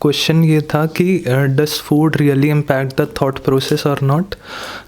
Question ये था कि does food really impact the thought process और नॉट,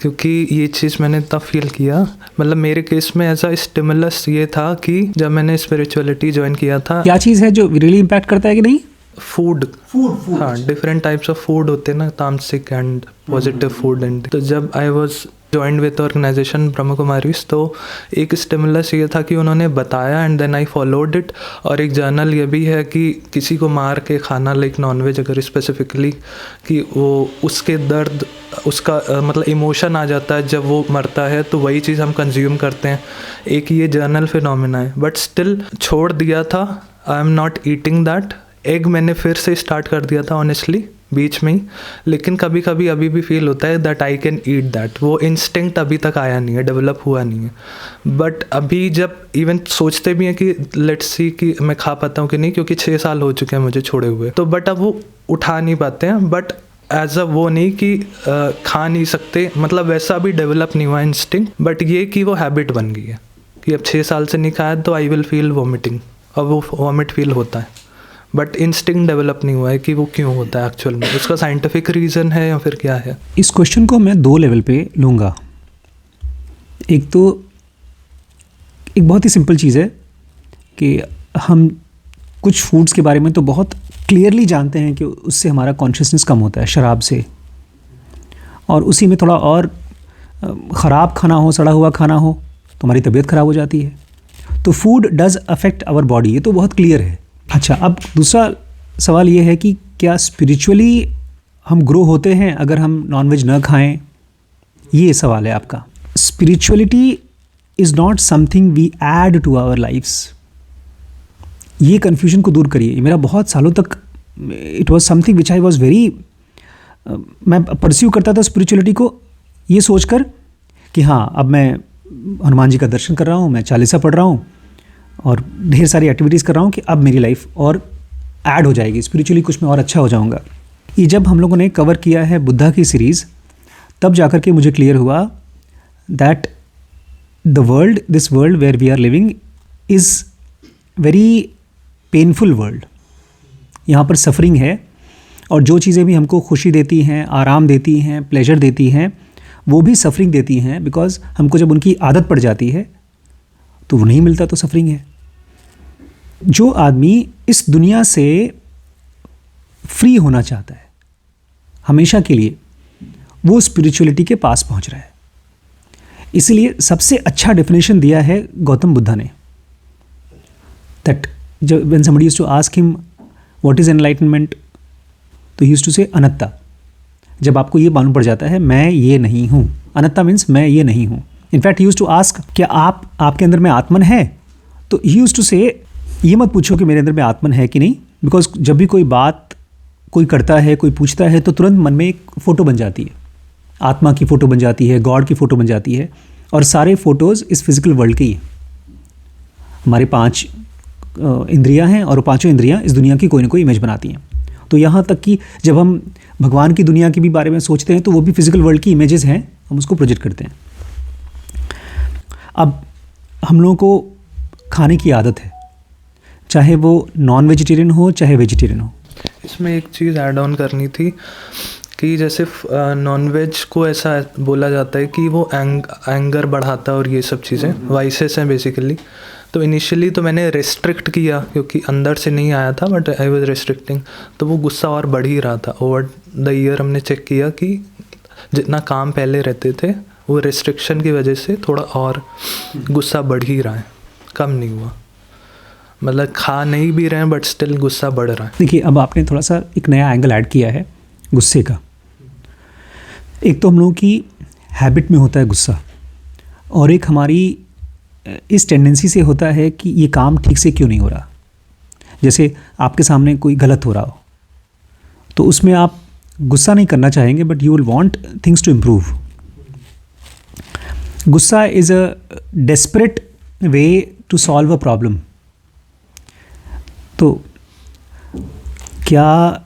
क्योंकि ये चीज़ मैंने तब फील किया, मतलब मेरे केस में ऐसा स्टिमुलस ये था कि जब मैंने स्पिरिचुअलिटी ज्वाइन किया था। क्या चीज़ है जो रियली इम्पैक्ट करता है कि नहीं? फूड। हाँ, डिफरेंट टाइप्स ऑफ फूड होते हैं ना, तामसिक एंड पॉजिटिव फूड एंड। तो जब I was joined with organization Brahma Kumaris, तो एक स्टिमुलस ये था कि उन्होंने बताया and then I followed it. और एक जर्नल ये भी है कि किसी को मार के खाना, लाइक नॉनवेज अगर स्पेसिफिकली, कि वो उसके दर्द, उसका मतलब इमोशन आ जाता है जब वो मरता है, तो वही चीज़ हम कंज्यूम करते हैं। एक ये जर्नल फिनोमिना है, बट स्टिल छोड़ दिया था। I am not eating that. Egg मैंने फिर से स्टार्ट कर दिया था ऑनेस्टली बीच में ही, लेकिन कभी कभी अभी भी फील होता है that I can eat that. वो इंस्टिंक्ट अभी तक आया नहीं है, डेवलप हुआ नहीं है। बट अभी जब इवन सोचते भी हैं कि लेट्स सी कि मैं खा पाता हूँ कि नहीं, क्योंकि 6 साल हो चुके हैं मुझे छोड़े हुए, तो बट अब वो उठा नहीं पाते हैं। बट एज अ वो नहीं कि खा नहीं सकते, मतलब वैसा भी डेवलप नहीं हुआ इंस्टिंक्ट, बट ये कि वो हैबिट बन गई है कि अब 6 साल से नहीं खाया तो आई विल फील वॉमिटिंग, और वो वॉमिट फील होता है। बट इंस्टिंक्ट डेवलप नहीं हुआ है कि वो क्यों होता है एक्चुअल में, उसका साइंटिफिक रीज़न है या फिर क्या है। इस क्वेश्चन को मैं 2 लेवल पे लूँगा। एक तो एक बहुत ही सिंपल चीज़ है कि हम कुछ फूड्स के बारे में तो बहुत क्लियरली जानते हैं कि उससे हमारा कॉन्शियसनेस कम होता है, शराब से, और उसी में थोड़ा और ख़राब खाना हो, सड़ा हुआ खाना हो तो हमारी तबीयत ख़राब हो जाती है। तो food does affect our body, ये तो बहुत क्लियर है। अच्छा, अब दूसरा सवाल ये है कि क्या स्पिरिचुअली हम ग्रो होते हैं अगर हम नॉनवेज न खाएं? ये सवाल है आपका। Spirituality is not something we add to our lifes. ये कन्फ्यूजन को दूर करिए। मेरा बहुत सालों तक it was something which I was very, मैं परस्यू करता था स्पिरिचुअलिटी को ये सोचकर कि हाँ, अब मैं हनुमान जी का दर्शन कर रहा हूँ, मैं चालीसा पढ़ रहा हूँ और ढेर सारी एक्टिविटीज़ कर रहा हूँ कि अब मेरी लाइफ और ऐड हो जाएगी, स्पिरिचुअली कुछ मैं और अच्छा हो जाऊँगा। ये जब हम लोगों ने कवर किया है बुद्धा की सीरीज़, तब जाकर के मुझे क्लियर हुआ that the world, this world where we are living is very painful world. यहाँ पर सफरिंग है, और जो चीज़ें भी हमको खुशी देती हैं, आराम देती हैं, प्लेजर देती हैं, वो भी सफरिंग देती हैं। बिकॉज हमको जब उनकी आदत पड़ जाती है तो वो नहीं मिलता, तो सफरिंग है। जो आदमी इस दुनिया से फ्री होना चाहता है हमेशा के लिए, वो स्पिरिचुअलिटी के पास पहुंच रहा है। इसलिए सबसे अच्छा डेफिनेशन दिया है गौतम बुद्धा ने, that when somebody used to ask him what is enlightenment, तो ही यूज्ड टू से अनत्ता। जब आपको ये मालूम पड़ जाता है मैं ये नहीं हूँ, अनत्ता मीन्स मैं ये नहीं हूँ। In fact he used to ask क्या आपके अंदर में आत्मन है, तो ही यूज्ड टू से ये मत पूछो कि मेरे अंदर में आत्मन है कि नहीं, बिकॉज जब भी कोई बात कोई करता है, कोई पूछता है, तो तुरंत मन में एक फ़ोटो बन जाती है, आत्मा की फ़ोटो बन जाती है, गॉड की फ़ोटो बन जाती है। और सारे फ़ोटोज़ इस फिज़िकल वर्ल्ड की है। हमारे 5 इंद्रियां हैं, और 5 इंद्रियां इस दुनिया की कोई ना कोई इमेज बनाती हैं। तो यहाँ तक कि जब हम भगवान की दुनिया के भी बारे में सोचते हैं तो वो भी फिज़िकल वर्ल्ड की इमेजेस हैं, हम उसको प्रोजेक्ट करते हैं। अब हम लोगों को खाने की आदत है, चाहे वो नॉन वेजिटेरियन हो चाहे वेजिटेरियन हो। इसमें एक चीज़ ऐड ऑन करनी थी कि जैसे नॉनवेज को ऐसा बोला जाता है कि वो एंगर बढ़ाता है और ये सब चीज़ें वाइसेस हैं बेसिकली। तो इनिशियली तो मैंने रेस्ट्रिक्ट किया क्योंकि अंदर से नहीं आया था, बट आई वाज रेस्ट्रिक्टिंग, तो वो गुस्सा और बढ़ ही रहा था। ओवर द ईयर हमने चेक किया कि जितना काम पहले रहते थे वो रेस्ट्रिक्शन की वजह से थोड़ा और गुस्सा बढ़ ही रहा है, कम नहीं हुआ। मतलब खा नहीं भी रहे हैं बट स्टिल गुस्सा बढ़ रहा है। देखिए, अब आपने थोड़ा सा एक नया एंगल ऐड किया है गुस्से का। एक तो हम लोगों की हैबिट में होता है गुस्सा, और एक हमारी इस टेंडेंसी से होता है कि ये काम ठीक से क्यों नहीं हो रहा। जैसे आपके सामने कोई गलत हो रहा हो तो उसमें आप गुस्सा नहीं करना चाहेंगे, but you will want things to improve. गुस्सा is a desperate way to solve a problem. तो क्या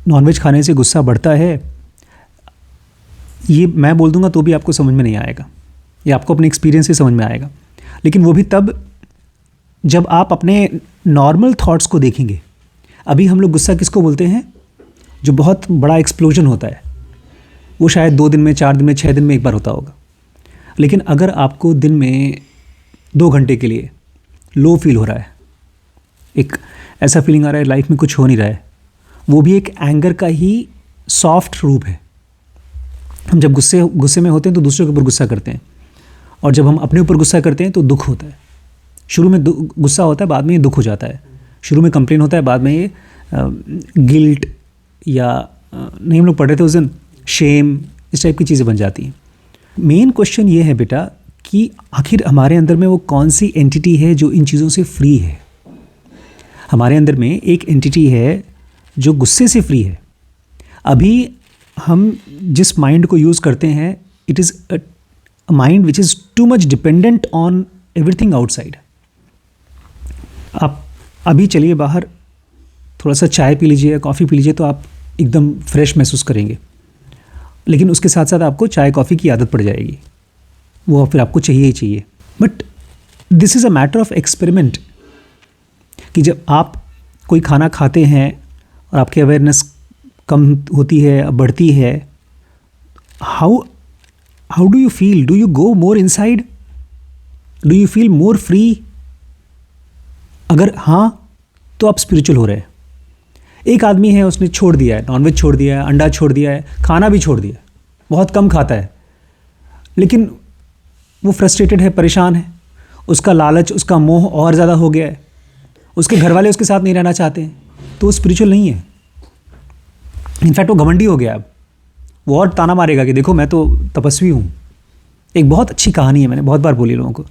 नॉनवेज खाने से गुस्सा बढ़ता है, ये मैं बोल दूंगा तो भी आपको समझ में नहीं आएगा, या आपको अपने एक्सपीरियंस से समझ में आएगा। लेकिन वो भी तब जब आप अपने नॉर्मल थॉट्स को देखेंगे। अभी हम लोग गुस्सा किसको बोलते हैं? जो बहुत बड़ा एक्सप्लोजन होता है, वो शायद 2 दिन में, 4 दिन में, 6 दिन में एक बार होता होगा। लेकिन अगर आपको दिन में 2 घंटे के लिए लो फील हो रहा है, एक ऐसा फीलिंग आ रहा है लाइफ में कुछ हो नहीं रहा है, वो भी एक एंगर का ही सॉफ्ट रूप है। हम जब गुस्से में होते हैं तो दूसरे के ऊपर गुस्सा करते हैं, और जब हम अपने ऊपर गुस्सा करते हैं तो दुख होता है। शुरू में गुस्सा होता है, बाद में ये दुख हो जाता है। शुरू में कंप्लेन होता है, बाद में ये गिल्ट या नहीं, हम लोग पढ़ रहे थे उस दिन, शेम, इस टाइप की चीज़ें बन जाती हैं। मेन क्वेश्चन ये है बेटा कि आखिर हमारे अंदर में वो कौन सी एंटिटी है जो इन चीज़ों से फ्री है। हमारे अंदर में एक एंटिटी है जो गुस्से से फ्री है। अभी हम जिस माइंड को यूज़ करते हैं, it is a mind which is too much dependent on everything outside. आप अभी चलिए बाहर, थोड़ा सा चाय पी लीजिए, कॉफ़ी पी लीजिए, तो आप एकदम फ्रेश महसूस करेंगे। लेकिन उसके साथ साथ आपको चाय कॉफ़ी की आदत पड़ जाएगी, वो फिर आपको चाहिए ही चाहिए। But this is a matter of experiment, कि जब आप कोई खाना खाते हैं और आपकी अवेयरनेस कम होती है, बढ़ती है, how do you feel? Do you go more inside? Do you feel more free? अगर हाँ, तो आप स्पिरिचुअल हो रहे हैं। एक आदमी है, उसने छोड़ दिया है, नॉनवेज छोड़ दिया है, अंडा छोड़ दिया है, खाना भी छोड़ दिया है, बहुत कम खाता है, लेकिन वो फ्रस्ट्रेटेड है, परेशान है, उसका लालच, उसका मोह और ज़्यादा हो गया है, उसके घर वाले उसके साथ नहीं रहना चाहते हैं, तो वो स्पिरिचुअल नहीं है। इनफैक्ट वो घमंडी हो गया। अब वो और ताना मारेगा कि देखो मैं तो तपस्वी हूँ। एक बहुत अच्छी कहानी है, मैंने बहुत बार बोली लोगों को।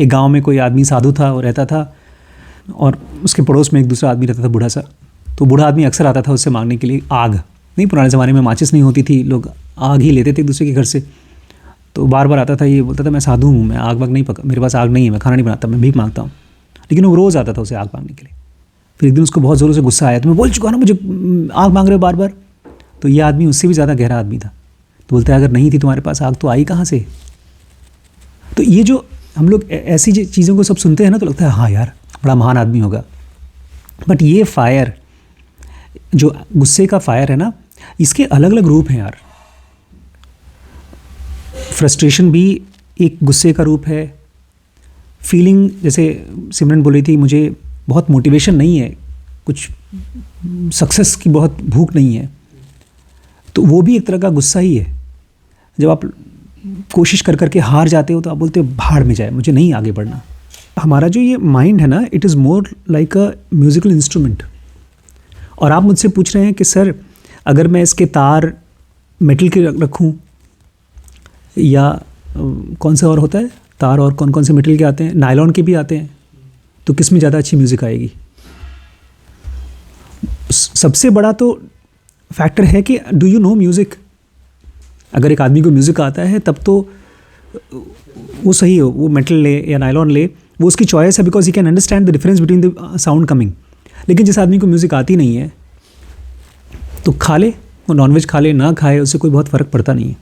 एक गांव में कोई आदमी साधु था, वो रहता था, और उसके पड़ोस में एक दूसरा आदमी रहता था, बूढ़ा सा। तो बूढ़ा आदमी अक्सर आता था उससे मांगने के लिए आग। नहीं, पुराने ज़माने में माचिस नहीं होती थी, लोग आग ही लेते थे एक दूसरे के घर से। तो बार बार आता था, ये बोलता था मैं साधु हूँ, मैं आग वाग नहीं पका, मेरे पास आग नहीं है, मैं खाना नहीं बनाता, मैं भीख मांगता हूँ। लेकिन वो रोज़ आता था उसे आग मांगने के लिए। फिर एक दिन उसको बहुत ज़ोरों से गुस्सा आया, तो मैं बोल चुका ना मुझे आग मांग रहे हो बार बार। तो ये आदमी उससे भी ज़्यादा गहरा आदमी था, तो बोलता है अगर नहीं थी तुम्हारे पास आग तो आई कहाँ से? तो ये जो हम लोग ऐसी चीज़ों को सब सुनते हैं ना, तो लगता है हाँ यार बड़ा महान आदमी होगा। बट ये फायर, जो गुस्से का फायर है ना, इसके अलग अलग रूप हैं यार। फ्रस्ट्रेशन भी एक गुस्से का रूप है। फीलिंग, जैसे सिमरन बोली थी, मुझे बहुत मोटिवेशन नहीं है, कुछ सक्सेस की बहुत भूख नहीं है, तो वो भी एक तरह का गुस्सा ही है। जब आप कोशिश कर करके हार जाते हो तो आप बोलते हो भाड़ में जाए, मुझे नहीं आगे बढ़ना। हमारा जो ये माइंड है ना, it is more like a musical instrument. और आप मुझसे पूछ रहे हैं कि सर अगर मैं इसके तार मेटल के रखूं या कौन सा और होता है तार, और कौन कौन से मेटल के आते हैं, नायलॉन के भी आते हैं, तो किस में ज़्यादा अच्छी म्यूज़िक आएगी? सबसे बड़ा तो फैक्टर है कि डू यू नो म्यूज़िक। अगर एक आदमी को म्यूज़िक आता है तब तो वो सही हो, वो मेटल ले या नायलॉन ले, वो उसकी चॉइस है, because he can understand the difference between the sound coming. लेकिन जिस आदमी को म्यूज़िक आती नहीं है तो खा ले, वो नॉनवेज खा ले, ना खाए, उससे कोई बहुत फ़र्क पड़ता नहीं है।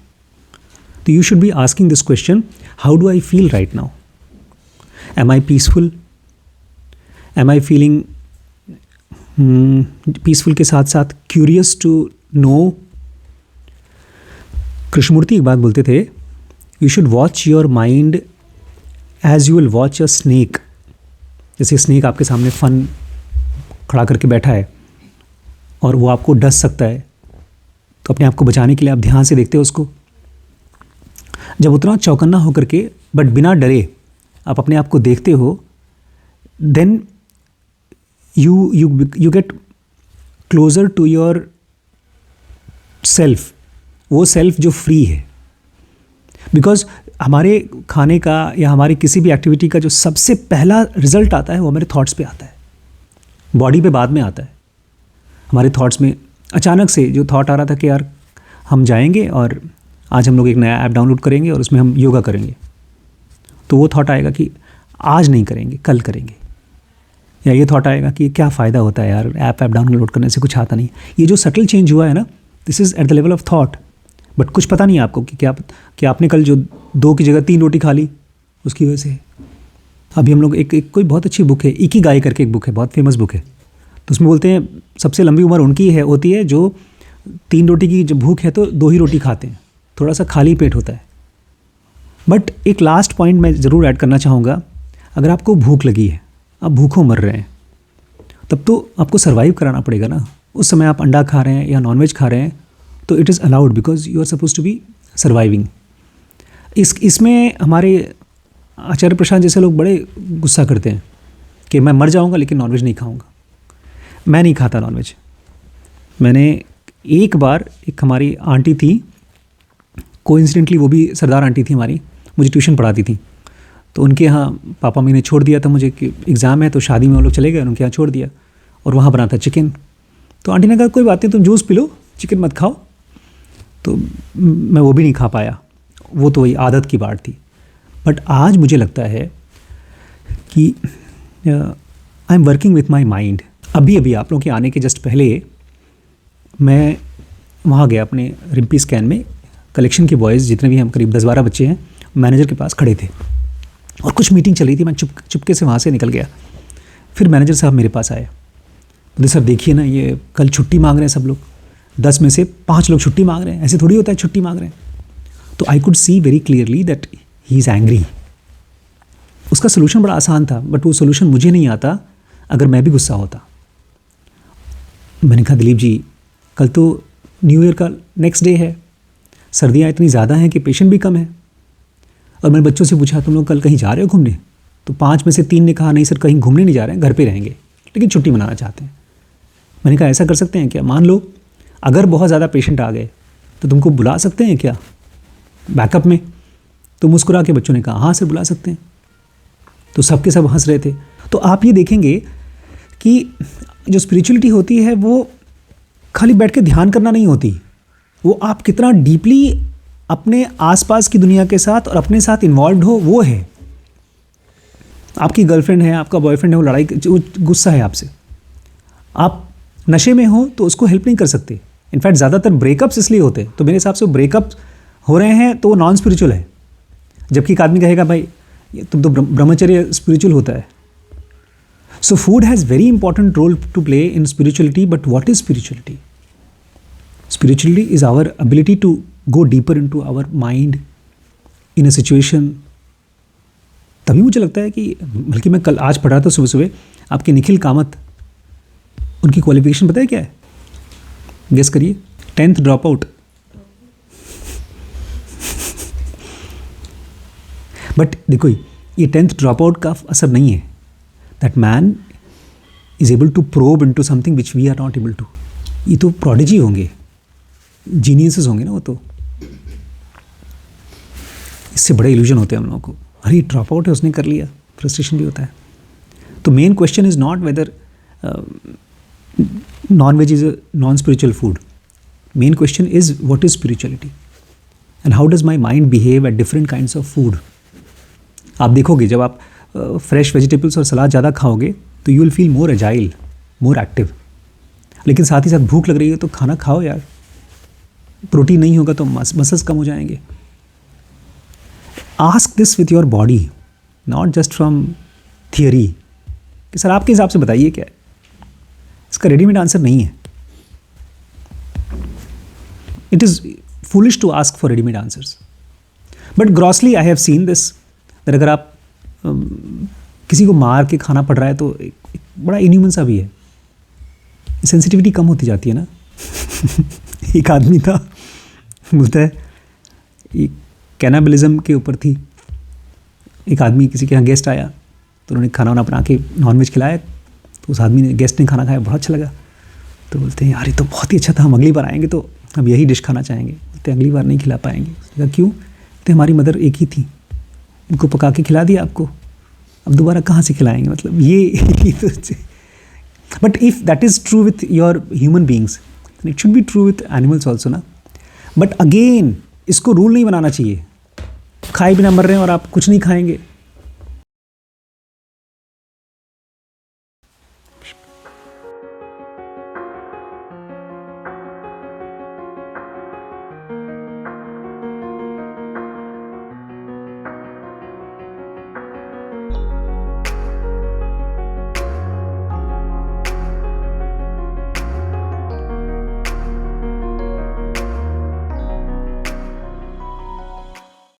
तो you should be asking this question, how do I feel right now? Am I peaceful? Am I feeling peaceful के साथ साथ क्यूरियस टू नो? कृष्णमूर्ति एक बात बोलते थे, you should watch your mind as you will watch a snake. जैसे snake आपके सामने फन खड़ा करके बैठा है और वो आपको डस सकता है, तो अपने आप को बचाने के लिए आप ध्यान से देखते हो उसको। जब उतना चौकन्ना होकर के बट बिना डरे आप अपने आप को देखते हो, then you get closer to yourself, वो सेल्फ जो फ्री है। बिकॉज हमारे खाने का या हमारी किसी भी एक्टिविटी का जो सबसे पहला रिजल्ट आता है वो हमारे थॉट्स पे आता है, बॉडी पे बाद में आता है। हमारे थॉट्स में अचानक से जो थॉट आ रहा था कि यार हम जाएंगे और आज हम लोग एक नया ऐप डाउनलोड करेंगे और उसमें हम योगा करेंगे, तो वो थॉट आएगा कि आज नहीं करेंगे, कल करेंगे। या ये थॉट आएगा कि क्या फ़ायदा होता है यार, ऐप डाउनलोड करने से कुछ आता नहीं। ये जो सटल चेंज हुआ है ना, this is at the level of thought. But कुछ पता नहीं है आपको कि क्या आपने कल जो 2 की जगह 3 रोटी खा ली, उसकी वजह से। अभी हम लोग एक कोई बहुत अच्छी बुक है, इकिगाई करके एक बुक है, बहुत फेमस बुक है। तो उसमें बोलते हैं सबसे लंबी उम्र उनकी है होती है जो 3 रोटी की जब भूख है तो 2 ही रोटी खाते हैं, थोड़ा सा खाली पेट होता है। बट एक लास्ट पॉइंट मैं ज़रूर ऐड करना चाहूँगा, अगर आपको भूख लगी है, आप भूखों मर रहे हैं, तब तो आपको सर्वाइव कराना पड़ेगा ना। उस समय आप अंडा खा रहे हैं या नॉनवेज खा रहे हैं तो it is allowed because you are suppose to be surviving. इसमें हमारे आचार्य प्रशांत जैसे लोग बड़े गुस्सा करते हैं कि मैं मर जाऊंगा लेकिन नॉनवेज नहीं खाऊंगा। मैं नहीं खाता नॉनवेज। मैंने एक बार, एक हमारी आंटी थी, कोइंसिडेंटली वो भी सरदार आंटी थी हमारी, मुझे ट्यूशन पढ़ाती थी, तो उनके यहाँ पापा मम्मी ने छोड़ दिया था मुझे कि एग्ज़ाम है, तो शादी में वो लोग चले गए, उनके यहाँ छोड़ दिया और वहाँ बना था चिकन। तो आंटी ने कहा कोई बात नहीं, तुम जूस पी लो, चिकन मत खाओ। तो मैं वो भी नहीं खा पाया, वो तो वही आदत की बात थी। बट आज मुझे लगता है कि I am working with my mind. अभी आप लोगों के आने के जस्ट पहले मैं वहाँ गया अपने रिम्पी स्कैन में, कलेक्शन के बॉयज़ जितने भी हम करीब 10-12 बच्चे हैं मैनेजर के पास खड़े थे और कुछ मीटिंग चल रही थी। मैं चुपके से वहाँ से निकल गया। फिर मैनेजर साहब मेरे पास आए, बोले सर देखिए ना, ये कल छुट्टी मांग रहे हैं सब लोग, 10 में से 5 लोग छुट्टी मांग रहे हैं, ऐसे थोड़ी होता है छुट्टी मांग रहे हैं। तो I could see very clearly that he is angry. उसका सोल्यूशन बड़ा आसान था, बट वो सोल्यूशन मुझे नहीं आता अगर मैं भी गुस्सा होता। मैंने कहा दिलीप जी, कल तो न्यू ईयर का नेक्स्ट डे है, सर्दियाँ इतनी ज़्यादा हैं कि पेशेंट भी कम है। और मैंने बच्चों से पूछा तुम लोग कल कहीं जा रहे हो घूमने? तो 5 में से 3 ने कहा नहीं सर, कहीं घूमने नहीं जा रहे हैं, घर पे रहेंगे, लेकिन छुट्टी मनाना चाहते हैं। मैंने कहा ऐसा कर सकते हैं क्या, मान लो अगर बहुत ज़्यादा पेशेंट आ गए तो तुमको बुला सकते हैं क्या बैकअप में? तो मुस्कुरा के बच्चों ने कहा हाँ सर बुला सकते हैं। तो सबके सब हंस रहे थे। तो आप ये देखेंगे कि जो स्पिरिचुअलिटी होती है वो खाली बैठ के ध्यान करना नहीं होती, वो आप कितना डीपली अपने आसपास की दुनिया के साथ और अपने साथ इन्वॉल्व हो, वो है। आपकी गर्लफ्रेंड है, आपका बॉयफ्रेंड है, वो लड़ाई, वो गुस्सा है आपसे, आप नशे में हो तो उसको हेल्प नहीं कर सकते। इनफैक्ट ज़्यादातर ब्रेकअप्स इसलिए होते हैं, तो मेरे हिसाब से ब्रेकअप हो रहे हैं तो वो नॉन स्पिरिचुअल है। जबकि एक आदमी कहेगा भाई तुम तो ब्रह्मचर्य स्पिरिचुअल होता है। So food has very important role to play in spirituality. But what is spirituality? Spirituality is our ability to go deeper into our mind in a situation. तभी मुझे लगता है कि, बल्कि मैं कल आज पढ़ा था सुबह सुबह, आपके निखिल कामत, उनकी क्वालिफिकेशन पता है क्या है? गेस करिए। 10th drop out. बट देखो ये 10th ड्रॉप आउट का असर नहीं है। That man is able to probe into something which we are not able to. ये तो प्रोडिजी होंगे, जीनियसेस होंगे ना वो तो। इससे बड़े इल्यूजन होते हैं हम लोगों को, अरे ड्रॉप आउट है उसने कर लिया, फ्रस्ट्रेशन भी होता है। तो main question is not whether non-veg is a non-spiritual food. Main question is what is spirituality and how does my mind behave at different kinds of food. आप देखोगे जब आप फ्रेश वेजिटेबल्स और सलाद ज़्यादा खाओगे तो you will feel more agile, more active. लेकिन साथ ही साथ भूख लग रही है तो खाना खाओ यार, प्रोटीन नहीं होगा तो मसल्स कम हो जाएंगे। Ask this with your body, not just from theory कि सर आपके हिसाब से बताइए क्या है। इसका रेडीमेड आंसर नहीं है। It is foolish to ask for readymade answers. But grossly I have seen this, अगर आप किसी को मार के खाना पड़ रहा है तो एक बड़ा इन्ह्यूमन सा भी है, सेंसिटिविटी कम होती जाती है ना। एक आदमी था, बोलता है ये कैनाबलिज्म के ऊपर थी। एक आदमी किसी के यहाँ गेस्ट आया तो उन्होंने खाना वाना बना के नॉनवेज खिलाया, तो उस आदमी ने, गेस्ट ने खाना खाया, बहुत अच्छा लगा। तो बोलते हैं यार ये तो बहुत ही अच्छा था, हम अगली बार आएंगे तो हम यही डिश खाना चाहेंगे। बोलते अगली बार नहीं खिला पाएंगे। उसने कहा क्यों? बोलते हमारी मदर एक ही थी, उनको पका के खिला दिया आपको, अब दोबारा कहाँ से खिलाएंगे? मतलब ये तो। But if that is true with your human beings, it should be true with animals also ना। बट अगेन इसको रूल नहीं बनाना चाहिए, खाए बिना मर रहे हैं और आप कुछ नहीं खाएंगे,